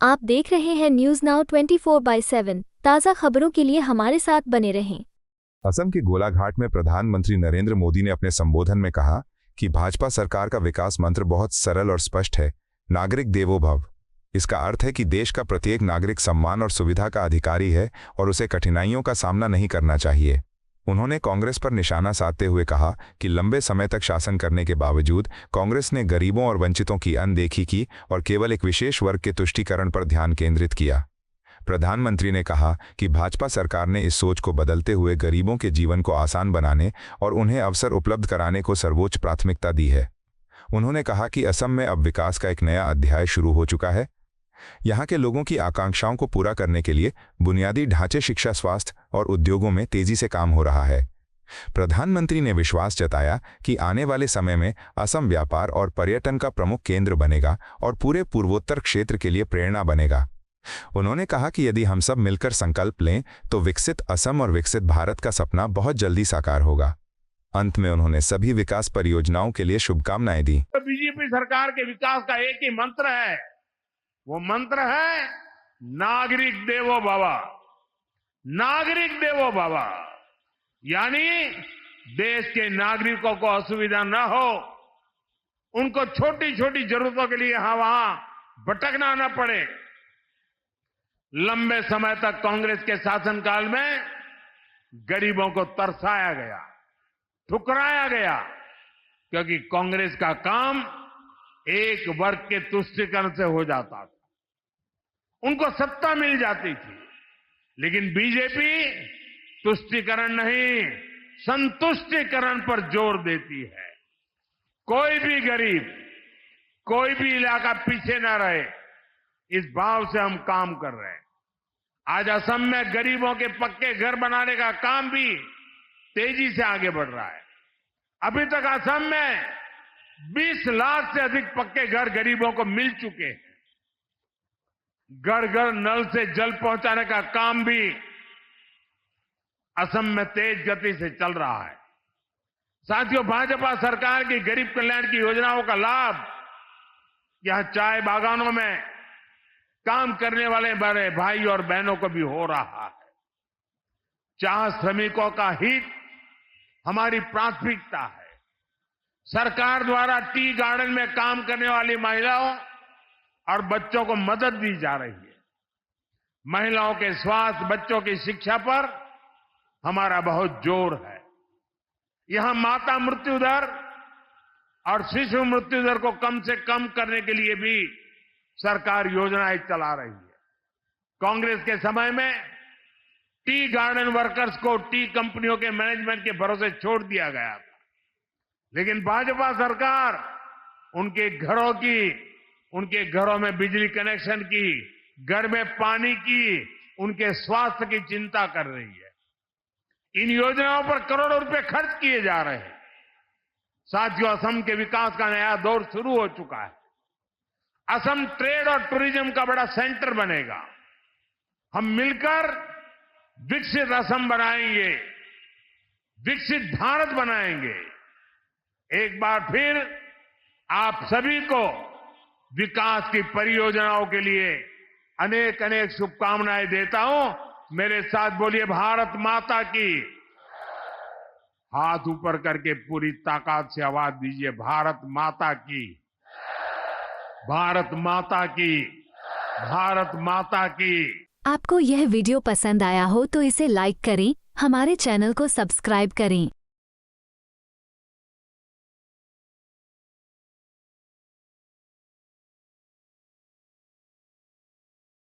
आप देख रहे हैं न्यूज नाउ 24/7 ताज़ा खबरों के लिए हमारे साथ बने रहें। असम के गोलाघाट में प्रधानमंत्री नरेंद्र मोदी ने अपने संबोधन में कहा कि भाजपा सरकार का विकास मंत्र बहुत सरल और स्पष्ट है, नागरिक देवो भव। इसका अर्थ है कि देश का प्रत्येक नागरिक सम्मान और सुविधा का अधिकारी है और उसे कठिनाइयों का सामना नहीं करना चाहिए। उन्होंने कांग्रेस पर निशाना साधते हुए कहा कि लंबे समय तक शासन करने के बावजूद कांग्रेस ने गरीबों और वंचितों की अनदेखी की और केवल एक विशेष वर्ग के तुष्टीकरण पर ध्यान केंद्रित किया। प्रधानमंत्री ने कहा कि भाजपा सरकार ने इस सोच को बदलते हुए गरीबों के जीवन को आसान बनाने और उन्हें अवसर उपलब्ध कराने को सर्वोच्च प्राथमिकता दी है। उन्होंने कहा कि असम में अब विकास का एक नया अध्याय शुरू हो चुका है। यहाँ के लोगों की आकांक्षाओं को पूरा करने के लिए बुनियादी ढांचे, शिक्षा, स्वास्थ्य और उद्योगों में तेजी से काम हो रहा है। प्रधानमंत्री ने विश्वास जताया कि आने वाले समय में असम व्यापार और पर्यटन का प्रमुख केंद्र बनेगा और पूरे पूर्वोत्तर क्षेत्र के लिए प्रेरणा बनेगा। उन्होंने कहा कि यदि हम सब मिलकर संकल्प लें तो विकसित असम और विकसित भारत का सपना बहुत जल्दी साकार होगा। अंत में उन्होंने सभी विकास परियोजनाओं के लिए शुभकामनाएं दी। बीजेपी सरकार के विकास का एक ही मंत्र है, वो मंत्र है नागरिक देवो भव। नागरिक देवो भव यानी देश के नागरिकों को असुविधा न हो, उनको छोटी छोटी जरूरतों के लिए यहां वहां भटकना न पड़े। लंबे समय तक कांग्रेस के शासनकाल में गरीबों को तरसाया गया, ठुकराया गया, क्योंकि कांग्रेस का काम एक वर्ग के तुष्टीकरण से हो जाता था, उनको सत्ता मिल जाती थी। लेकिन बीजेपी तुष्टीकरण नहीं, संतुष्टीकरण पर जोर देती है। कोई भी गरीब, कोई भी इलाका पीछे ना रहे, इस भाव से हम काम कर रहे हैं। आज असम में गरीबों के पक्के घर बनाने का काम भी तेजी से आगे बढ़ रहा है। अभी तक असम में 20 लाख से अधिक पक्के घर गरीबों को मिल चुके हैं। घर घर नल से जल पहुंचाने का काम भी असम में तेज गति से चल रहा है। साथियों, भाजपा सरकार की गरीब कल्याण की योजनाओं का लाभ यहां चाय बागानों में काम करने वाले बड़े भाई और बहनों को भी हो रहा है। चाह श्रमिकों का हित हमारी प्राथमिकता है। सरकार द्वारा टी गार्डन में काम करने वाली महिलाओं और बच्चों को मदद दी जा रही है। महिलाओं के स्वास्थ्य, बच्चों की शिक्षा पर हमारा बहुत जोर है। यहां माता मृत्यु दर और शिशु मृत्यु दर को कम से कम करने के लिए भी सरकार योजनाएं चला रही है। कांग्रेस के समय में टी गार्डन वर्कर्स को टी कंपनियों के मैनेजमेंट के भरोसे छोड़ दिया गया था, लेकिन भाजपा सरकार उनके घरों में बिजली कनेक्शन की, घर में पानी की, उनके स्वास्थ्य की चिंता कर रही है। इन योजनाओं पर करोड़ों रुपए खर्च किए जा रहे हैं। साथियों, असम के विकास का नया दौर शुरू हो चुका है। असम ट्रेड और टूरिज्म का बड़ा सेंटर बनेगा। हम मिलकर विकसित असम बनाएंगे, विकसित भारत बनाएंगे। एक बार फिर आप सभी को विकास की परियोजनाओं के लिए अनेक अनेक शुभकामनाएं देता हूं। मेरे साथ बोलिए, भारत माता की। हाथ ऊपर करके पूरी ताकत से आवाज दीजिए, भारत माता की, भारत माता की, भारत माता की। आपको यह वीडियो पसंद आया हो तो इसे लाइक करें, हमारे चैनल को सब्सक्राइब करें।